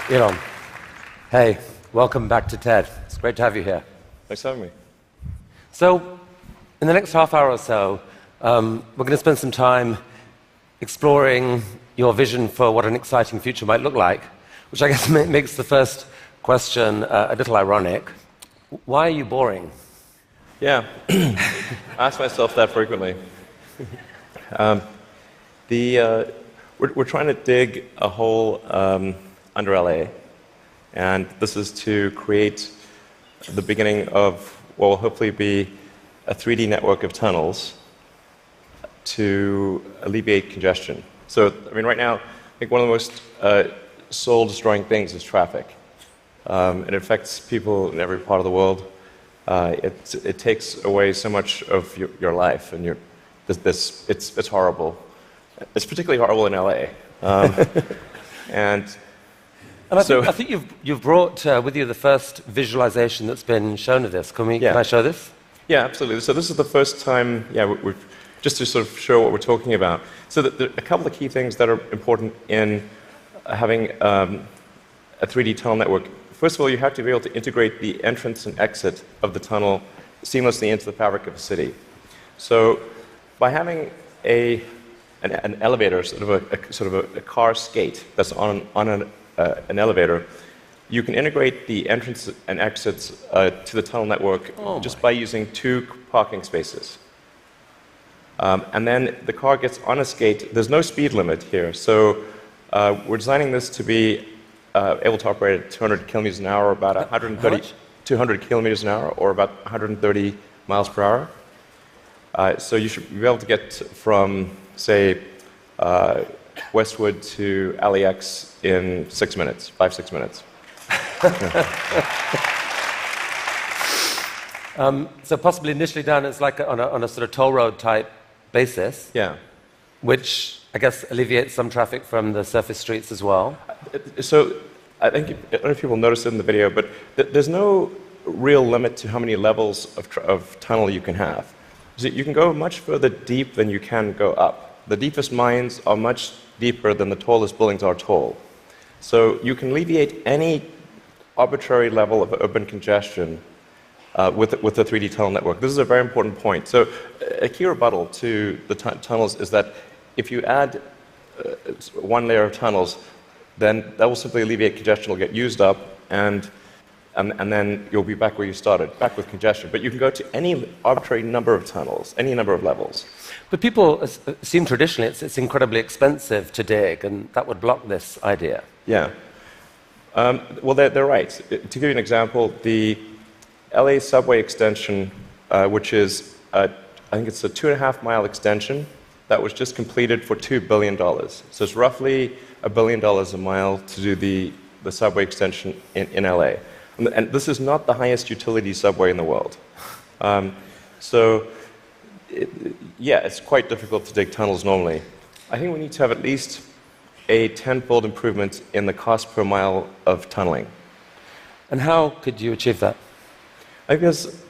Elon, hey, welcome back to TED. It's great to have you here. Thanks for having me. So, in the next half hour or so, we're going to spend some time exploring your vision for what an exciting future might look like, which I guess makes the first question a little ironic. Why are you boring? Yeah, I ask myself that frequently. We're trying to dig a hole under LA, and this is to create the beginning of what will hopefully be a 3D network of tunnels to alleviate congestion. So, I mean, right now, I think one of the most soul-destroying things is traffic. It affects people in every part of the world. It takes away so much of your life, and it's horrible. It's particularly horrible in LA. And I think you've brought with you the first visualization that's been shown of this. Can I show this? Yeah, absolutely. So this is the first time, just to sort of show what we're talking about. So there are a couple of key things that are important in having a 3D tunnel network. First of all, you have to be able to integrate the entrance and exit of the tunnel seamlessly into the fabric of a city. So by having an elevator, sort of a car skate that's on an elevator, you can integrate the entrance and exits to the tunnel network just by using 2 parking spaces. And then the car gets on a skate. There's no speed limit here, so we're designing this to be able to operate at 200 kilometers an hour, or about 200 kilometers an hour, or about 130 miles per hour. So you should be able to get from, say, Westwood to LAX in 6 minutes, 5-6 minutes. So possibly initially done as like on a sort of toll road type basis. Yeah. Which I guess alleviates some traffic from the surface streets as well. So I don't know if people noticed it in the video, but there's no real limit to how many levels of tunnel you can have. So you can go much further deep than you can go up. The deepest mines are much deeper than the tallest buildings are tall. So you can alleviate any arbitrary level of urban congestion with the 3D tunnel network. This is a very important point. So a key rebuttal to the tunnels is that if you add 1 layer of tunnels, then that will simply alleviate congestion. It'll get used up, and then you'll be back where you started, back with congestion. But you can go to any arbitrary number of tunnels, any number of levels. But people assume traditionally it's incredibly expensive to dig, and that would block this idea. Yeah. Well, they're right. To give you an example, the LA subway extension, which is, I think it's a 2.5-mile extension that was just completed for $2 billion. So it's roughly $1 billion a mile to do the subway extension in LA. And this is not the highest utility subway in the world. It's quite difficult to dig tunnels normally. I think we need to have at least a 10-fold improvement in the cost per mile of tunneling. And how could you achieve that? I guess,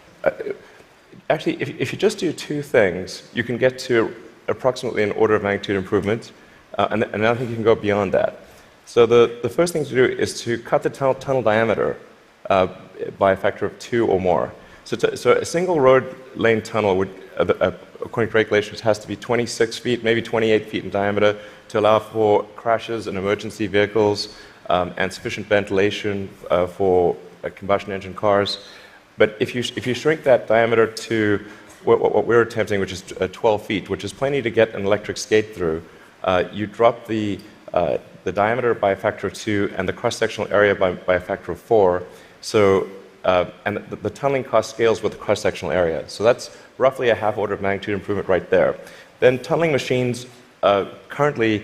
actually, if you just do 2 things, you can get to approximately an order of magnitude improvement, and I think you can go beyond that. So the first thing to do is to cut the tunnel diameter by a factor of 2 or more. So a single road lane tunnel would, according to regulations, has to be 26 feet, maybe 28 feet in diameter to allow for crashes and emergency vehicles and sufficient ventilation for combustion engine cars. But if you shrink that diameter to what we're attempting, which is 12 feet, which is plenty to get an electric skate through, you drop the diameter by a factor of 2 and the cross-sectional area by a factor of 4. So, and the tunneling cost scales with the cross-sectional area. So that's roughly a half order of magnitude improvement right there. Then tunneling machines currently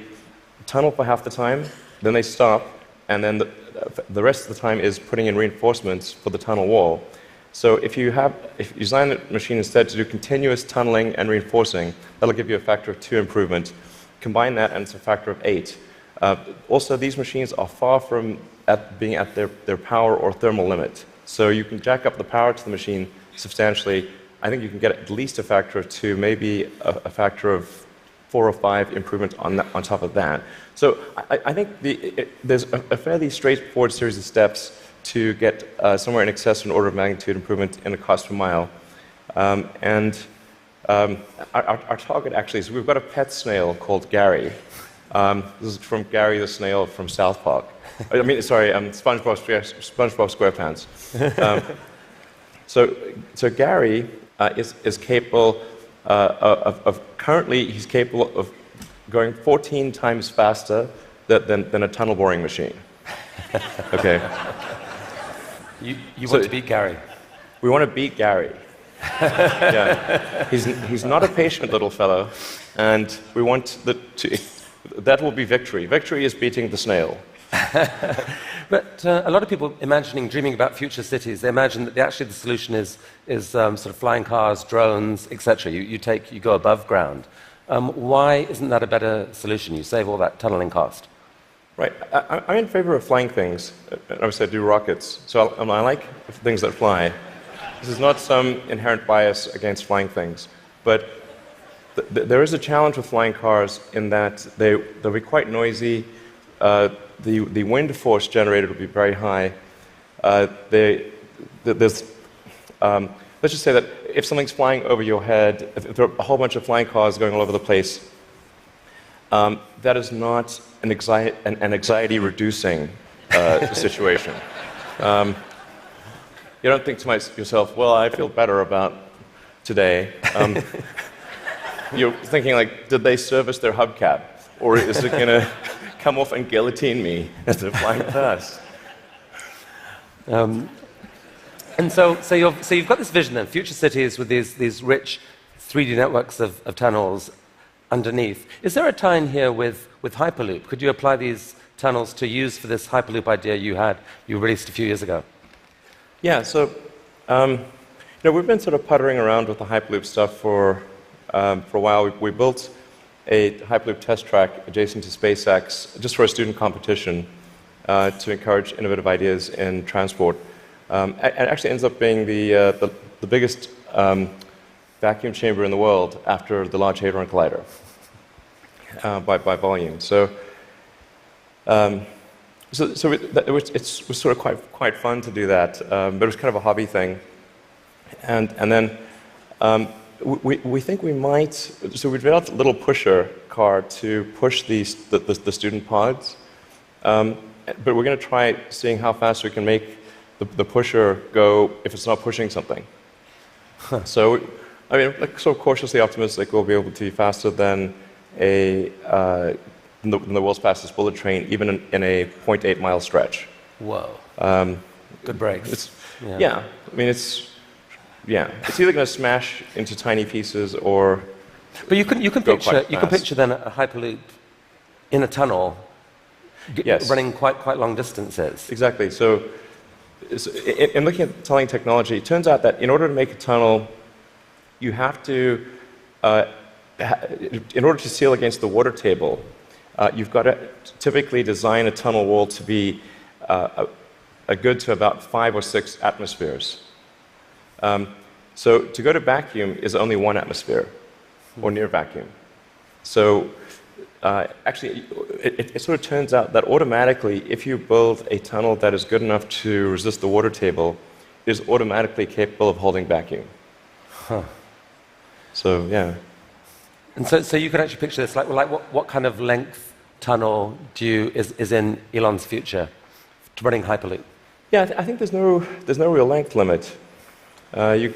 tunnel for half the time, then they stop, and then the rest of the time is putting in reinforcements for the tunnel wall. So if you design the machine instead to do continuous tunneling and reinforcing, that'll give you a factor of 2 improvement. Combine that, and it's a factor of 8. Also, these machines are far from being at their power or thermal limit. So you can jack up the power to the machine substantially. I think you can get at least a factor of 2, maybe a factor of 4 or 5 improvements on top of that. So I think there's a fairly straightforward series of steps to get somewhere in excess of an order of magnitude improvement in the cost per mile. Our target actually is we've got a pet snail called Gary. This is from Gary the snail from South Park. I mean, sorry, SpongeBob SquarePants. So Gary is capable currently he's capable of going 14 times faster than a tunnel boring machine. Okay. You want to beat Gary? We want to beat Gary. Yeah. He's not a patient little fellow, and we want that will be victory. Victory is beating the snail. But a lot of people dreaming about future cities, they imagine that actually the solution is sort of flying cars, drones, etc. You go above ground. Why isn't that a better solution? You save all that tunneling cost. Right. I'm in favor of flying things. Obviously, I do rockets, so I like things that fly. This is not some inherent bias against flying things, but there is a challenge with flying cars in that they'll be quite noisy. The wind force generated will be very high. Let's just say that if something's flying over your head, if there are a whole bunch of flying cars going all over the place, that is not an anxiety-reducing situation. You don't think to yourself, well, I feel better about today. You're thinking, like, did they service their hubcap? Or is it going to come off and guillotine me as they're flying past? And so you've got this vision then, future cities with these rich 3D networks of tunnels underneath. Is there a tie-in here with Hyperloop? Could you apply these tunnels to use for this Hyperloop idea you released a few years ago? Yeah, so we've been sort of puttering around with the Hyperloop stuff for a while. We built a Hyperloop test track adjacent to SpaceX just for a student competition to encourage innovative ideas in transport. It actually ends up being the biggest vacuum chamber in the world after the Large Hadron Collider by volume. It was sort of quite fun to do that, but it was kind of a hobby thing. And then we think we might. So we developed a little pusher car to push the student pods, but we're going to try seeing how fast we can make the pusher go if it's not pushing something. Huh. So, I mean, like, sort of cautiously optimistic we'll be able to be faster than the world's fastest bullet train, even in a 0.8-mile stretch. Whoa. Good brakes. Yeah. I mean, it's either going to smash into tiny pieces or. But you can picture then a Hyperloop in a tunnel, yes, running quite long distances. Exactly. So in looking at tunneling technology, it turns out that in order to make a tunnel, you have to, in order to seal against the water table, you've got to typically design a tunnel wall to be a good to about 5 or 6 atmospheres. So to go to vacuum is only 1 atmosphere, or near vacuum. So actually, it sort of turns out that automatically, if you build a tunnel that is good enough to resist the water table, it is automatically capable of holding vacuum. Huh. So, yeah. And so you can actually picture this, like what kind of length tunnel is in Elon's future to running Hyperloop? Yeah, I think there's no real length limit. You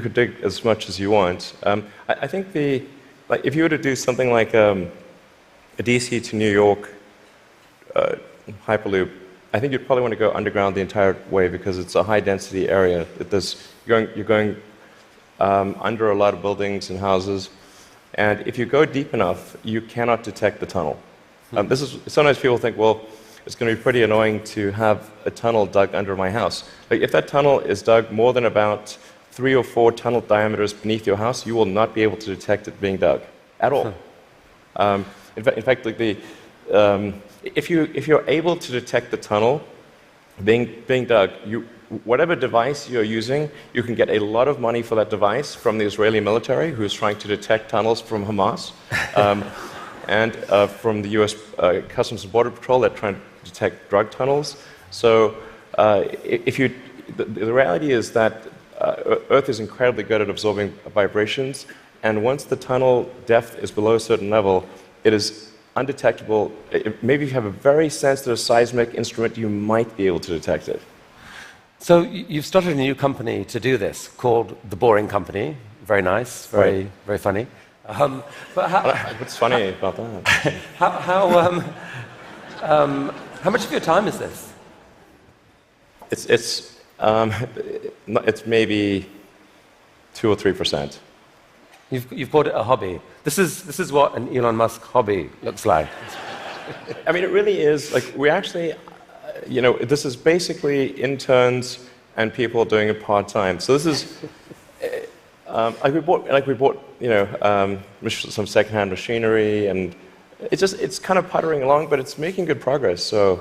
could dig as much as you want. I think if you were to do something like a DC to New York Hyperloop, I think you'd probably want to go underground the entire way because it's a high density area. You're going under a lot of buildings and houses, and if you go deep enough, you cannot detect the tunnel. Sometimes people think, well, it's going to be pretty annoying to have a tunnel dug under my house. Like, if that tunnel is dug more than about 3 or 4 tunnel diameters beneath your house, you will not be able to detect it being dug at all. In fact, like if you're able to detect the tunnel being dug, whatever device you're using, you can get a lot of money for that device from the Israeli military, who's trying to detect tunnels from Hamas, and from the US Customs and Border Patrol that trying to detect drug tunnels. So the reality is that Earth is incredibly good at absorbing vibrations, and once the tunnel depth is below a certain level, it is undetectable. Maybe if you have a very sensitive seismic instrument, you might be able to detect it. So you've started a new company to do this called The Boring Company. Very nice, very funny. But what's funny about that? How much of your time is this? It's maybe 2 or 3%. You've called it a hobby. This is what an Elon Musk hobby looks like. I mean, it really is. Like, we actually, this is basically interns and people doing it part-time. So this is, we bought, some second-hand machinery, and it's kind of puttering along, but it's making good progress. So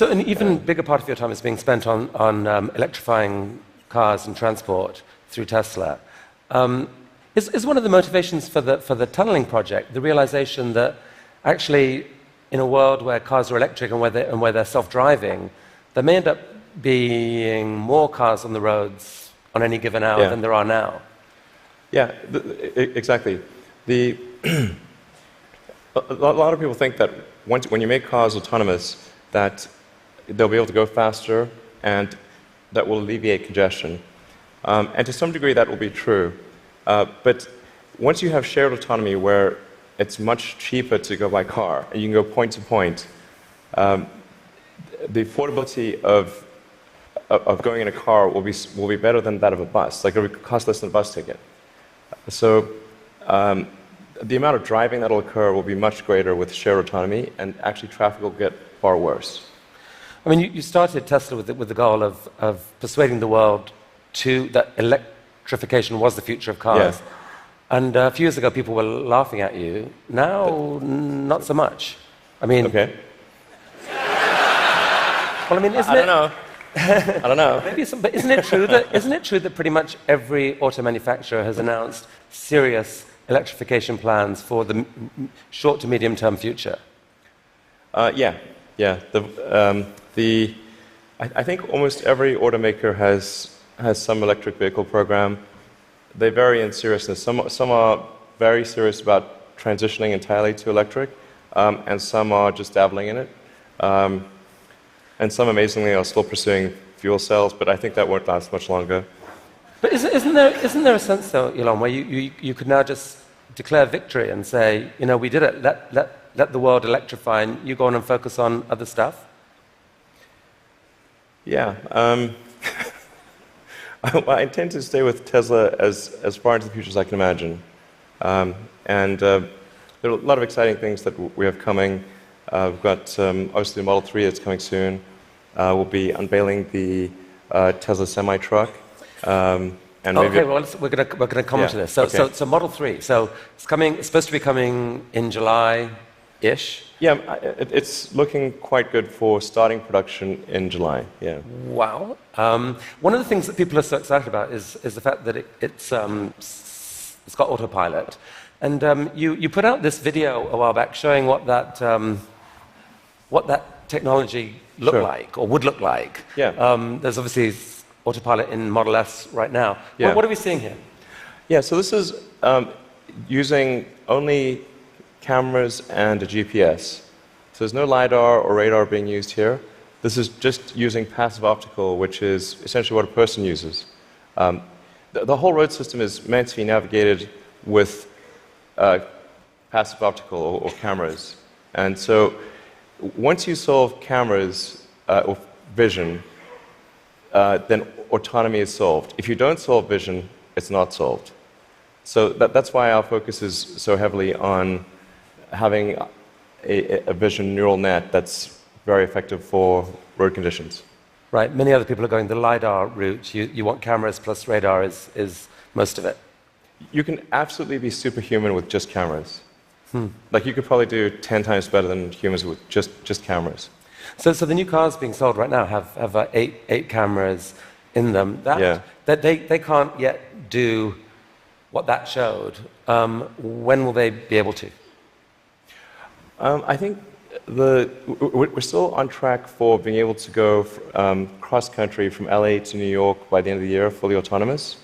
an even bigger part of your time is being spent on electrifying cars and transport through Tesla. Is one of the motivations for the tunneling project the realization that actually, in a world where cars are electric and where they're self-driving, there may end up being more cars on the roads on any given hour than there are now? Yeah, exactly. A lot of people think that when you make cars autonomous, that they'll be able to go faster and that will alleviate congestion. And to some degree, that will be true. But once you have shared autonomy where it's much cheaper to go by car, and you can go point to point, the affordability of going in a car will be better than that of a bus. Like, it will cost less than a bus ticket. So the amount of driving that will occur will be much greater with shared autonomy, and actually traffic will get far worse. I mean, you started Tesla with the goal of persuading the world that electrification was the future of cars. Yeah. And a few years ago, people were laughing at you. Now, not so much. I mean... Okay. Well, I mean, isn't I don't know. I don't know. Maybe but isn't it true that pretty much every auto manufacturer has announced serious electrification plans for the short to medium term future? Yeah. I think almost every automaker has some electric vehicle program. They vary in seriousness. Some are very serious about transitioning entirely to electric, and some are just dabbling in it. And some, amazingly, are still pursuing fuel cells, but I think that won't last much longer. But isn't there a sense, though, Elon, where you could now just declare victory and say, we did it, let the world electrify, and you go on and focus on other stuff? Yeah. I intend to stay with Tesla as far into the future as I can imagine. And there are a lot of exciting things that we have coming. We've got, obviously, the Model 3 that's coming soon. We'll be unveiling the Tesla semi-truck. And okay, well, we're going to come to this. So Model 3. So it's supposed to be coming in July-ish. Yeah, it's looking quite good for starting production in July. Yeah. Wow. One of the things that people are so excited about is the fact that it's got autopilot. And you put out this video a while back showing what that technology looked like, or would look like. Yeah. There's obviously autopilot in Model S right now. Yeah. What are we seeing here? Yeah, so this is using only cameras and a GPS. So there's no LiDAR or radar being used here. This is just using passive optical, which is essentially what a person uses. The whole road system is meant to be navigated with passive optical or cameras. And so once you solve cameras or vision, then autonomy is solved. If you don't solve vision, it's not solved. So that's why our focus is so heavily on having a vision neural net that's very effective for road conditions. Right. Many other people are going the LiDAR route. You want cameras plus radar is most of it. You can absolutely be superhuman with just cameras. Like, you could probably do 10 times better than humans with just cameras. So the new cars being sold right now have eight cameras in them. Yeah. That they can't yet do what that showed. When will they be able to? I think we're still on track for being able to go cross-country from LA to New York by the end of the year, fully autonomous.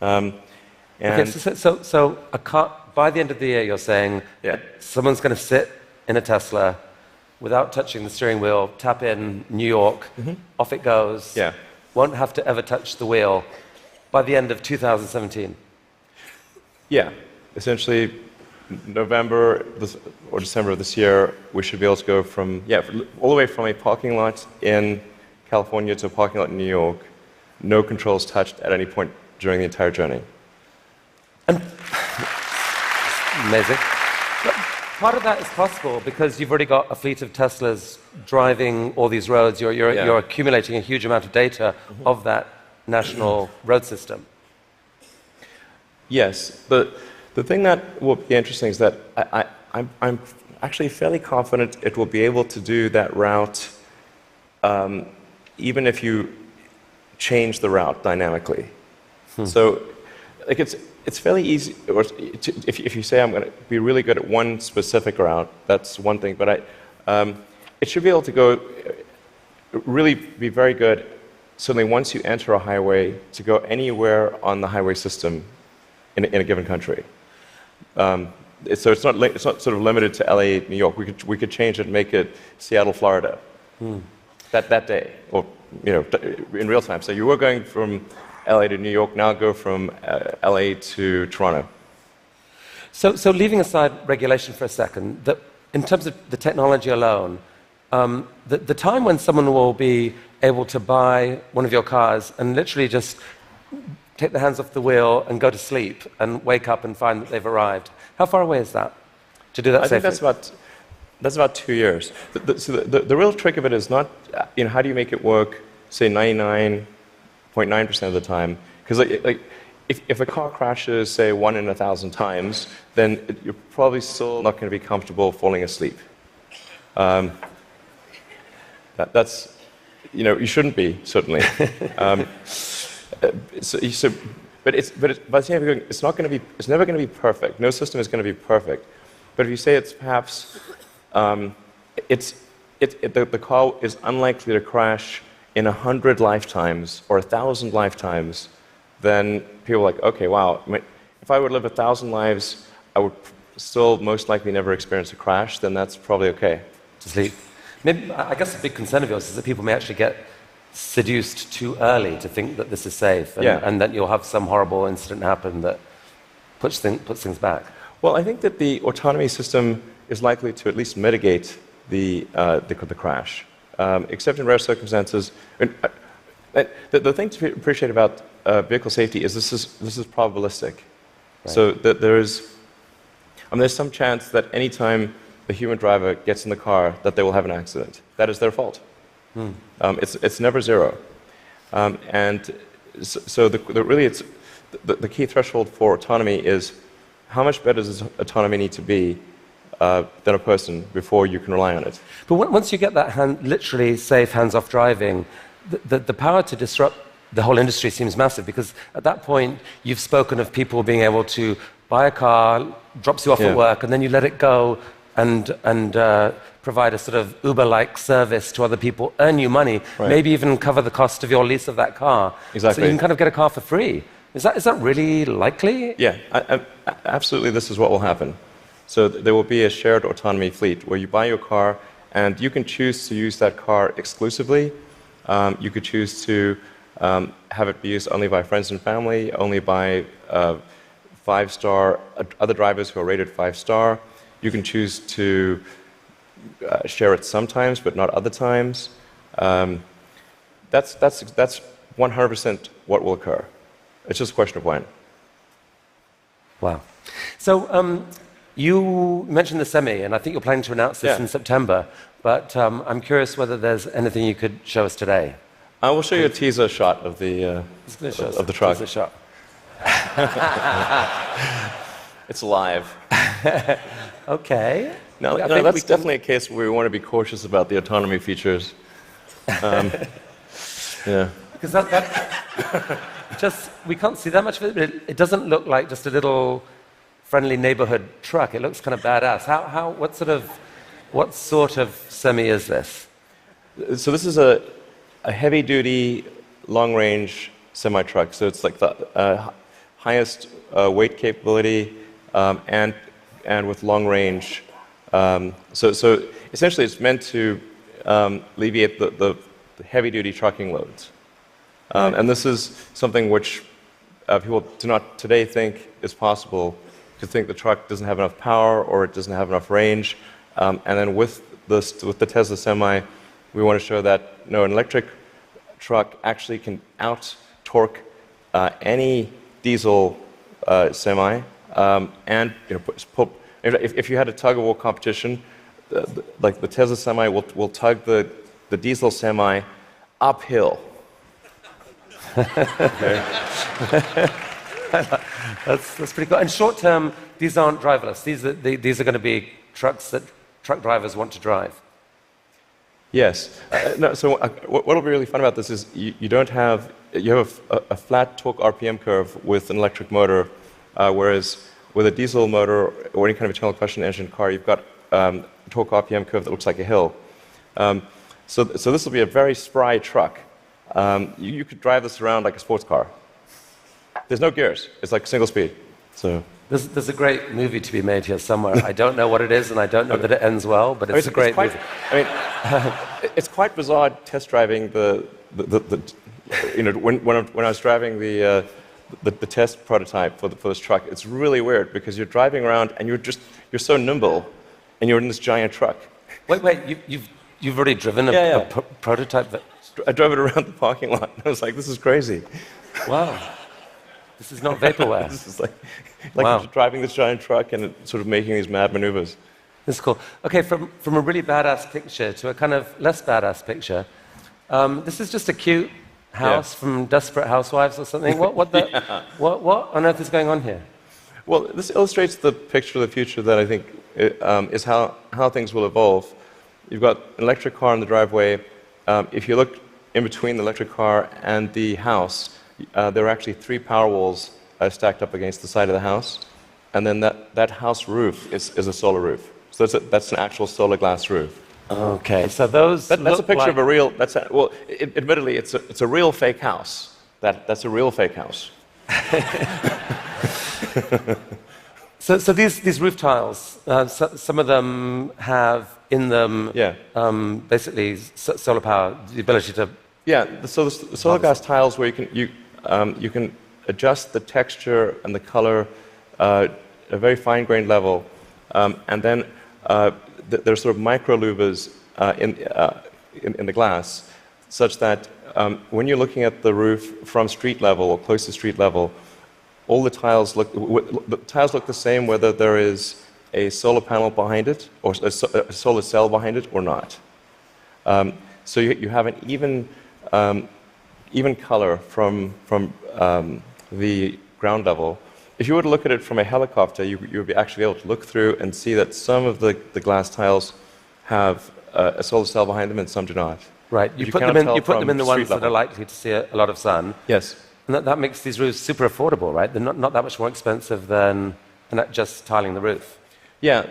Okay, so a car, by the end of the year, you're saying someone's going to sit in a Tesla without touching the steering wheel, tap in New York, off it goes, won't have to ever touch the wheel by the end of 2017. Yeah, essentially November or December of this year, we should be able to go from, all the way from a parking lot in California to a parking lot in New York, no controls touched at any point during the entire journey. Amazing. But part of that is possible because you've already got a fleet of Teslas driving all these roads. You're accumulating a huge amount of data of that national road system. Yes. The thing that will be interesting is that I'm actually fairly confident it will be able to do that route even if you change the route dynamically. So like it's fairly easy. If you say I'm going to be really good at one specific route, that's one thing. But it should be able to go really be very good. Certainly, once you enter a highway, to go anywhere on the highway system in a given country. So it's not sort of limited to LA, New York. We could change it and make it Seattle, Florida, that day, or in real time. So you were going from LA to New York, now go from LA to Toronto. So leaving aside regulation for a second, in terms of the technology alone, the time when someone will be able to buy one of your cars and literally just take their hands off the wheel and go to sleep and wake up and find that they've arrived, how far away is that to do that safely? I think that's about 2 years. So the real trick of it is not, how do you make it work, say 99.9% of the time? Because if a car crashes, say 1 in 1,000 times, then you're probably still not going to be comfortable falling asleep. That's, you shouldn't be, certainly. But by the same time, it's never going to be perfect. No system is going to be perfect. But if you say it's perhaps, the car is unlikely to crash in 100 lifetimes or 1,000 lifetimes, then people are like, okay, wow, if I would live 1,000 lives, I would still most likely never experience a crash, then that's probably okay. To sleep. Maybe, I guess a big concern of yours is that people may actually get seduced too early to think that this is safe, and that you'll have some horrible incident happen that puts things back. Well, I think that the autonomy system is likely to at least mitigate the crash, except in rare circumstances. The thing to appreciate about vehicle safety is this is probabilistic. Right. So that there's some chance that any time the human driver gets in the car that they will have an accident. That is their fault. It's never zero. And so the key threshold for autonomy is how much better does autonomy need to be than a person before you can rely on it. But once you get that literally safe hands-off driving, the power to disrupt the whole industry seems massive, because at that point you've spoken of people being able to buy a car, drops you off at work, and then you let it go and provide a sort of Uber-like service to other people, earn you money, maybe even cover the cost of your lease of that car. Exactly. So you can kind of get a car for free. Is that really likely? Yeah, absolutely. This is what will happen. So there will be a shared autonomy fleet where you buy your car and you can choose to use that car exclusively. You could choose to have it be used only by friends and family, only by 5-star other drivers who are rated 5-star. You can choose to share it sometimes, but not other times. That's 100% what will occur. It's just a question of when. Wow. So you mentioned the Semi, and I think you're planning to announce this in September. But I'm curious whether there's anything you could show us today. I will show you a teaser shot of the truck. Teaser shot. It's live. Okay. No, I no, think that's definitely a case where we want to be cautious about the autonomy features. Yeah. Because that just, we can't see that much of it, but it doesn't look like just a little friendly neighborhood truck. It looks kind of badass. What sort of semi is this? So this is a heavy-duty, long-range semi-truck. So it's like the highest weight capability and with long range. So essentially, it's meant to alleviate the heavy-duty trucking loads. And this is something which people do not today think is possible, because think the truck doesn't have enough power or it doesn't have enough range. And then with the Tesla Semi, we want to show that an electric truck actually can out-torque any diesel semi. And if you had a tug-of-war competition, like the Tesla Semi will tug the diesel semi uphill. Okay. That's pretty cool. And short term, these aren't driverless. These are going to be trucks that truck drivers want to drive. Yes. No, so what will be really fun about this is you have a flat torque RPM curve with an electric motor, whereas with a diesel motor or any kind of internal combustion engine car, you've got a torque RPM curve that looks like a hill. So this will be a very spry truck. You could drive this around like a sports car. There's no gears. It's like single speed. So there's a great movie to be made here somewhere. I don't know what it is, and I don't know that it ends well, but it's a great movie. It's quite bizarre test driving when I was driving the test prototype for this truck. It's really weird because you're driving around and you're so nimble, and you're in this giant truck. Wait, you've already driven a prototype? I drove it around the parking lot. I was like, this is crazy. Wow. This is not vaporware. This is like wow. Driving this giant truck and sort of making these mad maneuvers. This is cool. Okay, from a really badass picture to a kind of less badass picture. This is just a cute house from Desperate Housewives or something. What on earth is going on here? Well, this illustrates the picture of the future that I think is how things will evolve. You've got an electric car in the driveway. If you look in between the electric car and the house, there are actually 3 power walls stacked up against the side of the house. And then that house roof is a solar roof. So that's an actual solar glass roof. Okay, so that's a picture of a real. Admittedly, it's a real fake house. That's a real fake house. So these roof tiles, some of them have in them basically solar power, the ability to. Yeah, so the solar glass tiles where you can adjust the texture and the color at a very fine-grained level, and then there's sort of micro louvers in the glass, such that when you're looking at the roof from street level or close to street level, all the tiles look the same whether there is a solar panel behind it or a solar cell behind it or not. So you have an even color from the ground level. If you were to look at it from a helicopter, you would be actually able to look through and see that some of the glass tiles have a solar cell behind them and some do not. Right. You put them in the ones that are likely to see a lot of sun. Yes. And that makes these roofs super affordable, right? They're not that much more expensive than just tiling the roof. Yeah.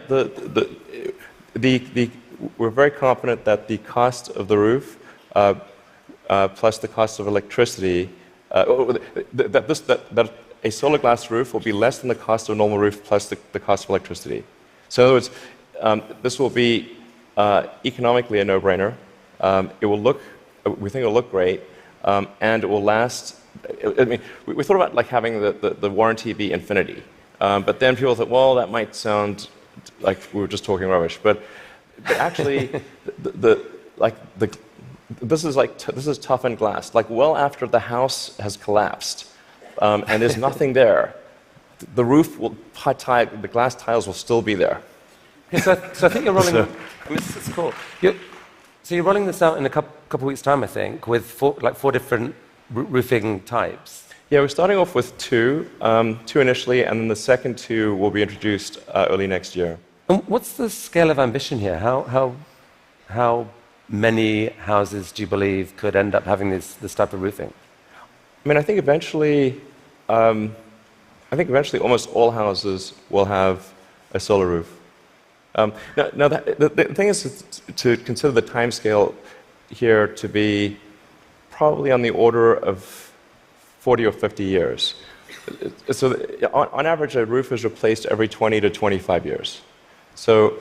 We're very confident that the cost of the roof plus the cost of electricity, that a solar glass roof will be less than the cost of a normal roof plus the cost of electricity. So in other words, this will be economically a no-brainer. We think it will look great, and it will last. I mean, we thought about like having the warranty be infinity, but then people thought, well, that might sound like we were just talking rubbish. But actually, this is toughened glass. Like well after the house has collapsed, and there's nothing there, the roof the glass tiles will still be there. Okay, so I think you're rolling. This is cool. So you're rolling this out in a couple weeks' time, I think, with four different roofing types. Yeah, we're starting off with two initially, and then the second 2 will be introduced early next year. And what's the scale of ambition here? How many houses do you believe could end up having this type of roofing? I mean, I think eventually almost all houses will have a solar roof. Now the thing is to consider the time scale here to be probably on the order of 40 or 50 years. So on average, a roof is replaced every 20 to 25 years. So,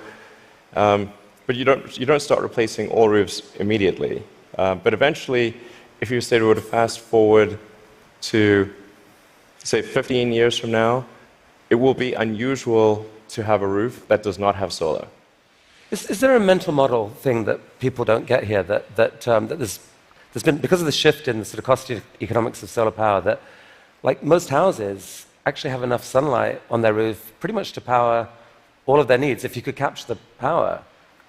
but you don't start replacing all roofs immediately. But eventually, if you say we were to fast forward to, say, 15 years from now, it will be unusual to have a roof that does not have solar. Is there a mental model thing that people don't get here that there's been, because of the shift in the sort of cost economics of solar power, that like most houses actually have enough sunlight on their roof pretty much to power all of their needs. If you could capture the power,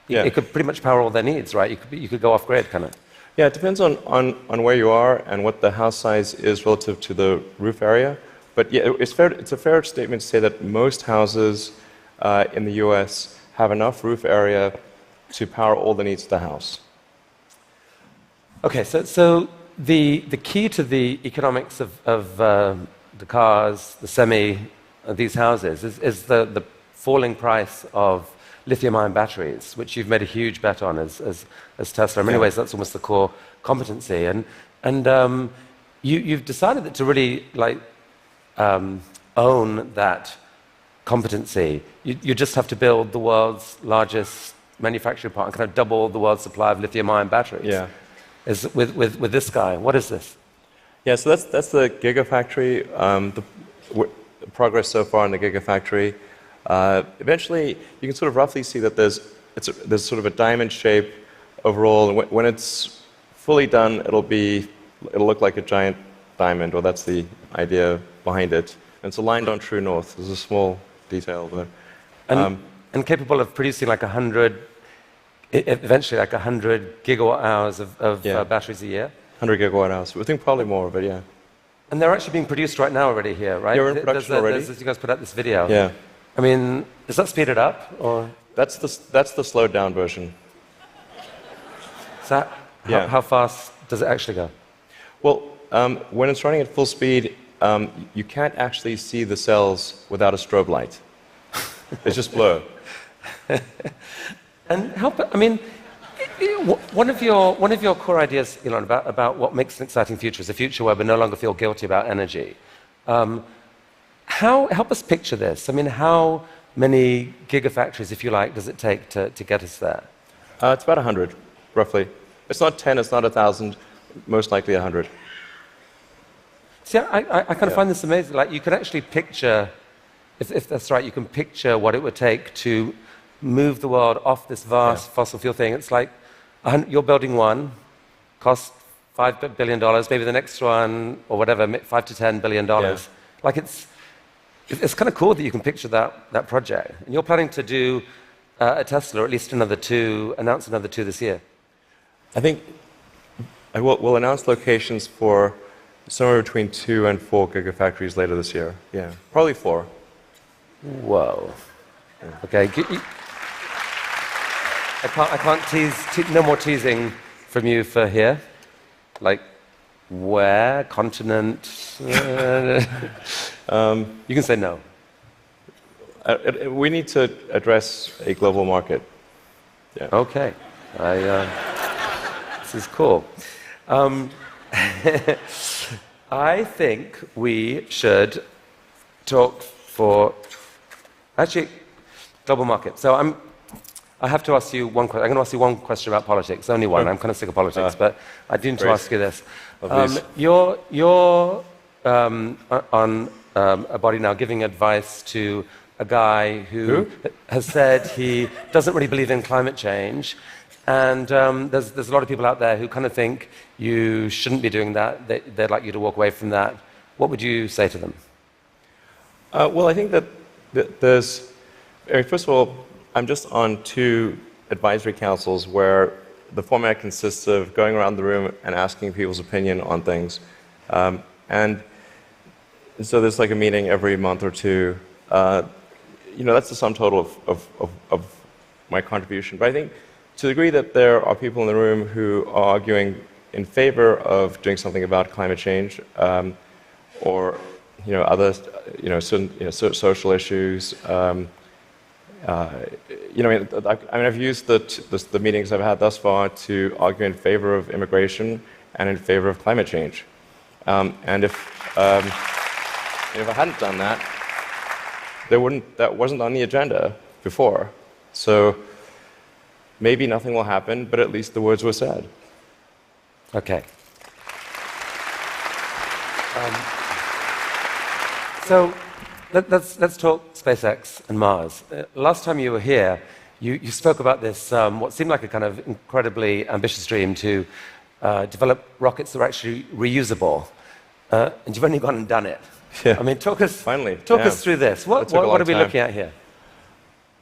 it could pretty much power all their needs, right? You could go off grid, kind of. Yeah, it depends on where you are and what the house size is relative to the roof area. But yeah, it's a fair statement to say that most houses in the US have enough roof area to power all the needs of the house. Okay, so the key to the economics of the cars, the these houses, is the falling price of lithium-ion batteries, which you've made a huge bet on as Tesla. In many ways, that's almost the core competency. And you've decided that to really own that competency, you just have to build the world's largest manufacturing plant and kind of double the world's supply of lithium-ion batteries. Yeah. With this guy. What is this? Yeah, so that's the Gigafactory. The progress so far in the Gigafactory. Eventually, you can sort of roughly see that there's sort of a diamond shape overall, and when it's fully done, it'll look like a giant diamond, or that's the idea behind it. And it's aligned on true north. There's a small detail there. And capable of producing eventually like 100 gigawatt hours of batteries a year? 100 gigawatt hours. We think probably more, but yeah. And they're actually being produced right now already here, right? Yeah, we're in production already. You guys put out this video. Yeah. I mean, is that speeded up, or? That's the slowed down version. How fast does it actually go? Well, when it's running at full speed, you can't actually see the cells without a strobe light. It's just blur. And one of your core ideas, Elon, about what makes an exciting future is a future where we no longer feel guilty about energy. Help us picture this. I mean, how many gigafactories, if you like, does it take to get us there? It's about 100, roughly. It's not 10, it's not 1,000, most likely 100. See, I kind of find this amazing. Like, you can actually picture, if that's right, you can picture what it would take to move the world off this vast fossil fuel thing. It's like you're building one, costs $5 billion, maybe the next one, or whatever, $5 to $10 billion. Yeah. Like, it's kind of cool that you can picture that project. And you're planning to do a Tesla, or at least announce another two this year. I think we'll announce locations for somewhere between 2 and 4 gigafactories later this year. Yeah, probably 4. Whoa. Okay. I can't tease. No more teasing from you for here. Like, where? Continent? You can say no. We need to address a global market. Yeah. Okay. This is cool. I think we should talk for global market. So I have to ask you one question. I'm going to ask you one question about politics. Only one. I'm kind of sick of politics, but I do need to ask you this. You're on a body now giving advice to a guy who has said he doesn't really believe in climate change. And there's a lot of people out there who kind of think you shouldn't be doing that. They'd like you to walk away from that. What would you say to them? Well, I think that first of all, I'm just on 2 advisory councils where the format consists of going around the room and asking people's opinion on things. And so there's like a meeting every month or 2. that's the sum total of my contribution. But I think to the degree that there are people in the room who are arguing in favor of doing something about climate change, or other certain social issues. I've used the meetings I've had thus far to argue in favor of immigration and in favor of climate change. And if I hadn't done that, that wasn't on the agenda before. So maybe nothing will happen, but at least the words were said. Okay. So let's talk SpaceX and Mars. Last time you were here, you spoke about this, what seemed like a kind of incredibly ambitious dream to develop rockets that are actually reusable. And you've only gone and done it. Yeah. I mean, talk us through this. What are we looking at here?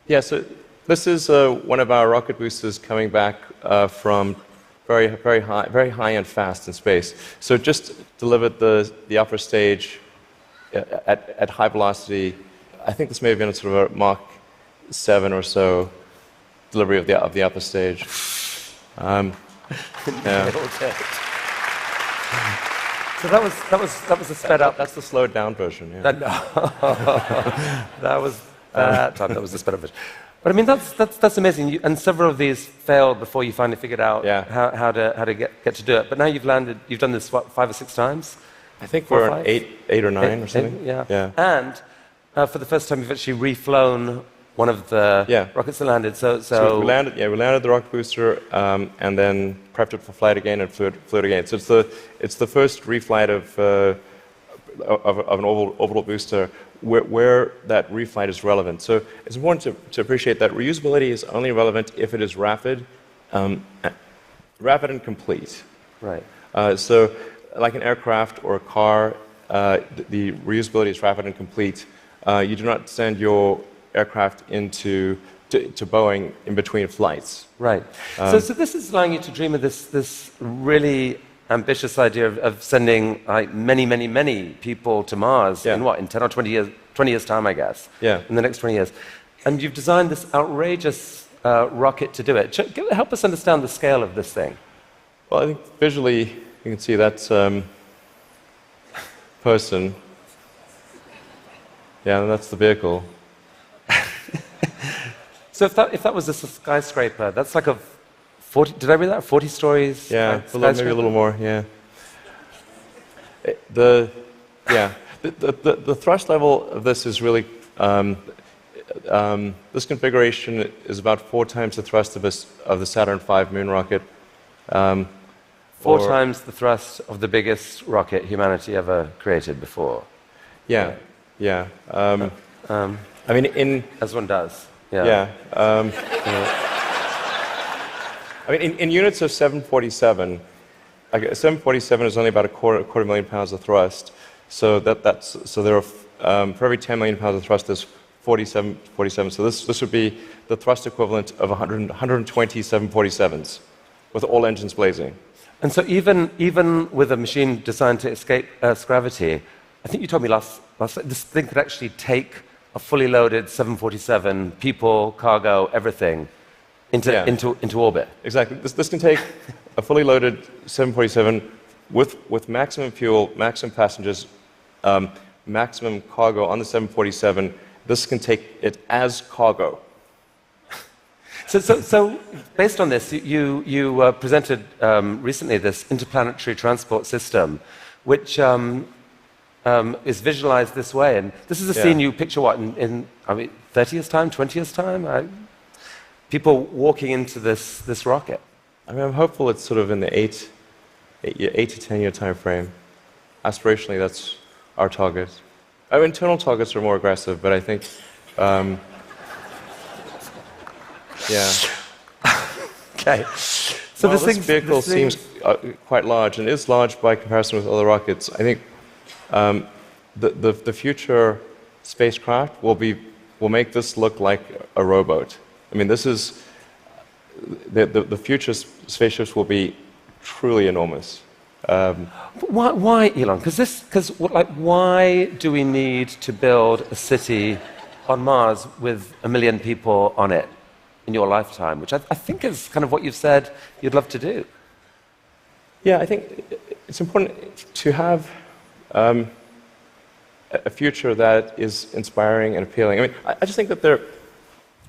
Yeah, so this is one of our rocket boosters coming back from very high and fast in space. So it just delivered the upper stage at high velocity. I think this may have been a sort of a Mach 7 or so delivery of the upper stage. Yeah. So that was a sped up. That's the slowed down version. Yeah. That was the sped up version. But I mean, that's amazing. And several of these failed before you finally figured out how to get to do it. But now you've landed. You've done this 5 or 6 times. I think we're at 8 or 9 or something. Yeah. And for the first time, you've actually reflown one of the rockets that landed. So we landed the rocket booster, and then prepped it for flight again and flew it again. So it's the first reflight of an orbital booster where that reflight is relevant. So it's important to appreciate that reusability is only relevant if it is rapid and complete. Right. So like an aircraft or a car, the reusability is rapid and complete. You do not send your aircraft to Boeing in between flights. Right. So this is allowing you to dream of this really ambitious idea of sending many people to Mars in 10 or 20 years time, I guess. Yeah. In the next 20 years. And you've designed this outrageous rocket to do it. Help us understand the scale of this thing. Well, I think visually you can see that's person. Yeah, and that's the vehicle. So if that was a skyscraper, that's like a 40. Did I read that? 40 stories. Yeah, maybe a little more. Yeah. The thrust level of this is really this configuration is about 4 times the thrust of the Saturn V moon rocket. 4 times the thrust of the biggest rocket humanity ever created before. Yeah. I mean, as one does. Yeah. I mean, in units of 747, 747 is only about a quarter million pounds of thrust. So there are for every 10 million pounds of thrust, there's 47. So this would be the thrust equivalent of 120 747s, with all engines blazing. And so even with a machine designed to escape Earth's gravity, I think you told me last this thing could actually take a fully loaded 747, people, cargo, everything, into orbit. Exactly. This can take a fully loaded 747 with maximum fuel, maximum passengers, maximum cargo on the 747. This can take it as cargo. So based on this, you presented recently this interplanetary transport system, which is visualized this way. And this is a scene you picture, in 30 years' time, 20 years' time? People walking into this rocket. I mean, I'm hopeful it's sort of in the 8 to 10 year time frame. Aspirationally, that's our target. Our internal targets are more aggressive, but I think, Okay. So this vehicle seems quite large, and is large by comparison with other rockets. I think the future spacecraft will make this look like a rowboat. I mean, this is the future spaceships will be truly enormous. Why, Elon? Because why do we need to build a city on Mars with 1 million people on it in your lifetime, which I think is kind of what you've said you'd love to do. Yeah, I think it's important to have a future that is inspiring and appealing. I mean, I just think that there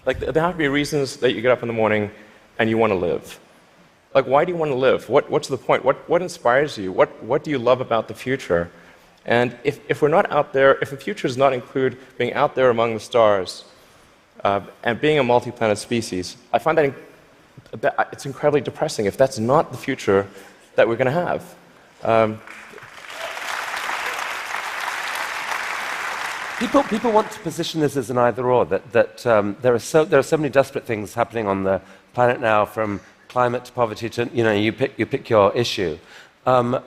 have to be reasons that you get up in the morning and you want to live. Like, why do you want to live? What's the point? What inspires you? What do you love about the future? And if we're not out there, if the future does not include being out there among the stars and being a multi-planet species, I find that it's incredibly depressing if that's not the future that we're going to have. People want to position this as an either-or, that there are so many desperate things happening on the planet now, from climate to poverty to, you pick your issue. And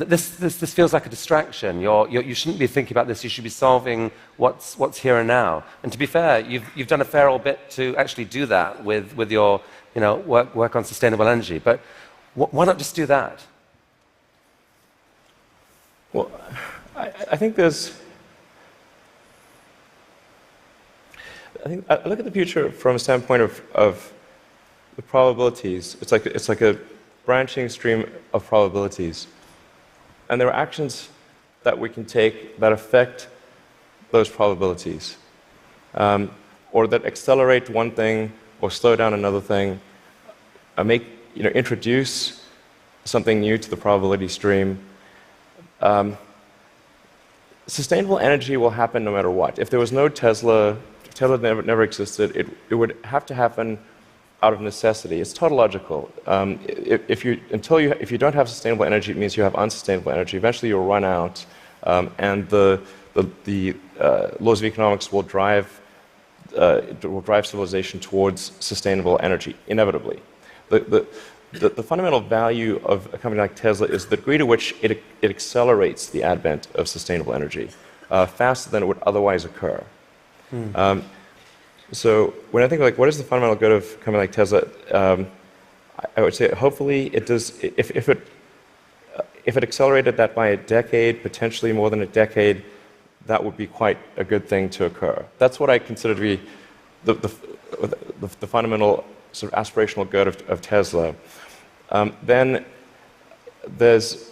this feels like a distraction. You shouldn't be thinking about this. You should be solving what's here and now. And to be fair, you've done a fair old bit to actually do that with your work on sustainable energy. But why not just do that? Well, I think I look at the future from a standpoint of the probabilities. It's like a branching stream of probabilities. And there are actions that we can take that affect those probabilities, or that accelerate one thing or slow down another thing, introduce something new to the probability stream. Sustainable energy will happen no matter what. If there was no Tesla, if Tesla never existed, it would have to happen out of necessity. It's tautological. If you don't have sustainable energy, it means you have unsustainable energy. Eventually, you'll run out, and the laws of economics will drive civilization towards sustainable energy inevitably. The fundamental value of a company like Tesla is the degree to which it accelerates the advent of sustainable energy faster than it would otherwise occur. So when I think what is the fundamental good of a company like Tesla, I would say hopefully it does. If it accelerated that by a decade, potentially more than a decade, that would be quite a good thing to occur. That's what I consider to be the fundamental sort of aspirational good of Tesla. Then there's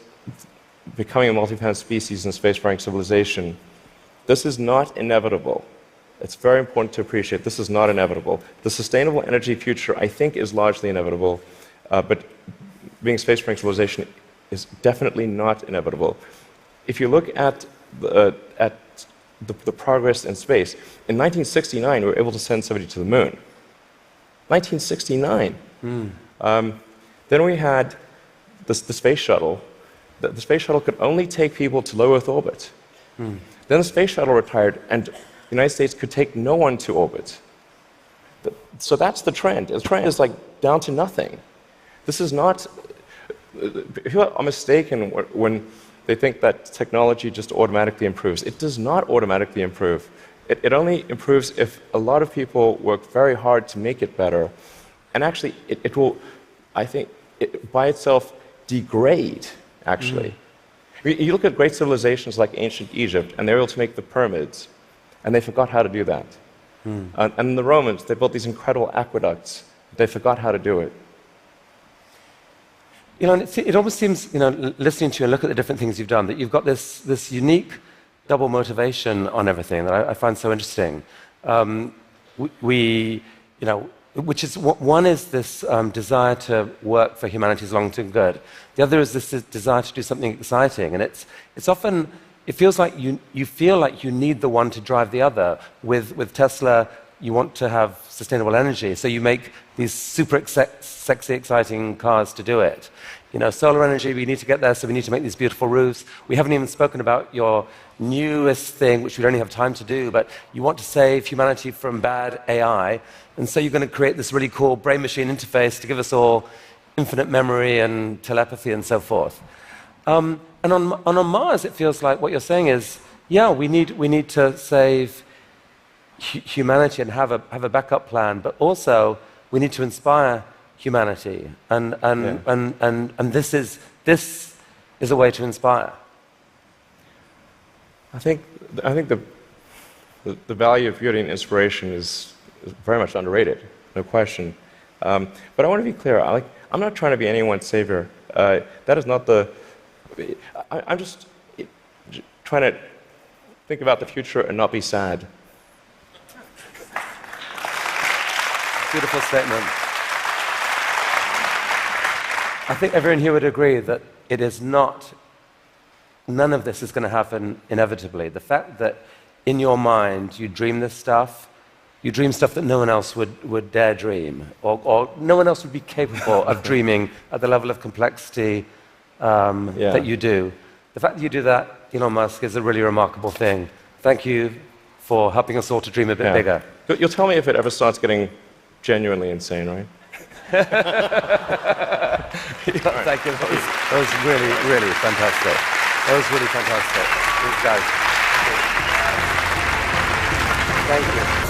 becoming a multi-planet species and spacefaring civilization. This is not inevitable. It's very important to appreciate this is not inevitable. The sustainable energy future, I think, is largely inevitable, but being a spacefaring civilization is definitely not inevitable. If you look at the progress in space, in 1969 we were able to send somebody to the moon. 1969. Then we had the space shuttle. The space shuttle could only take people to low Earth orbit. Then the space shuttle retired, and the United States could take no one to orbit. So that's the trend. The trend is down to nothing. This is not. People are mistaken when they think that technology just automatically improves. It does not automatically improve. It only improves if a lot of people work very hard to make it better. And actually, it will, I think, by itself degrade, actually. You look at great civilizations like ancient Egypt, and they were able to make the pyramids, and they forgot how to do that. And the Romans, they built these incredible aqueducts. They forgot how to do it. And it almost seems, listening to you and look at the different things you've done, that you've got this unique double motivation on everything that I find so interesting. Which is, one is this desire to work for humanity's long-term good. The other is this desire to do something exciting. And it's often, it feels like you feel like you need the one to drive the other. With Tesla, you want to have sustainable energy, so you make these super sexy, exciting cars to do it. Solar energy, we need to get there, so we need to make these beautiful roofs. We haven't even spoken about your newest thing, which we don't have time to do, but you want to save humanity from bad AI, and so you're going to create this really cool brain-machine interface to give us all infinite memory and telepathy and so forth. And on Mars, it feels like what you're saying is, yeah, we need to save humanity and have a backup plan, but also we need to inspire humanity, and this is a way to inspire. I think the the value of beauty and inspiration is very much underrated, no question. But I want to be clear. I'm not trying to be anyone's savior. That is not the. I'm just trying to think about the future and not be sad. Beautiful statement. I think everyone here would agree that it is not, none of this is going to happen inevitably. The fact that in your mind you dream this stuff, you dream stuff that no one else would dare dream, or no one else would be capable of dreaming at the level of complexity that you do. The fact that you do that, Elon Musk, is a really remarkable thing. Thank you for helping us all to dream a bit bigger. You'll tell me if it ever starts getting genuinely insane, right? Thank you. That was really, really fantastic. That was really fantastic. Thanks, guys. Thank you.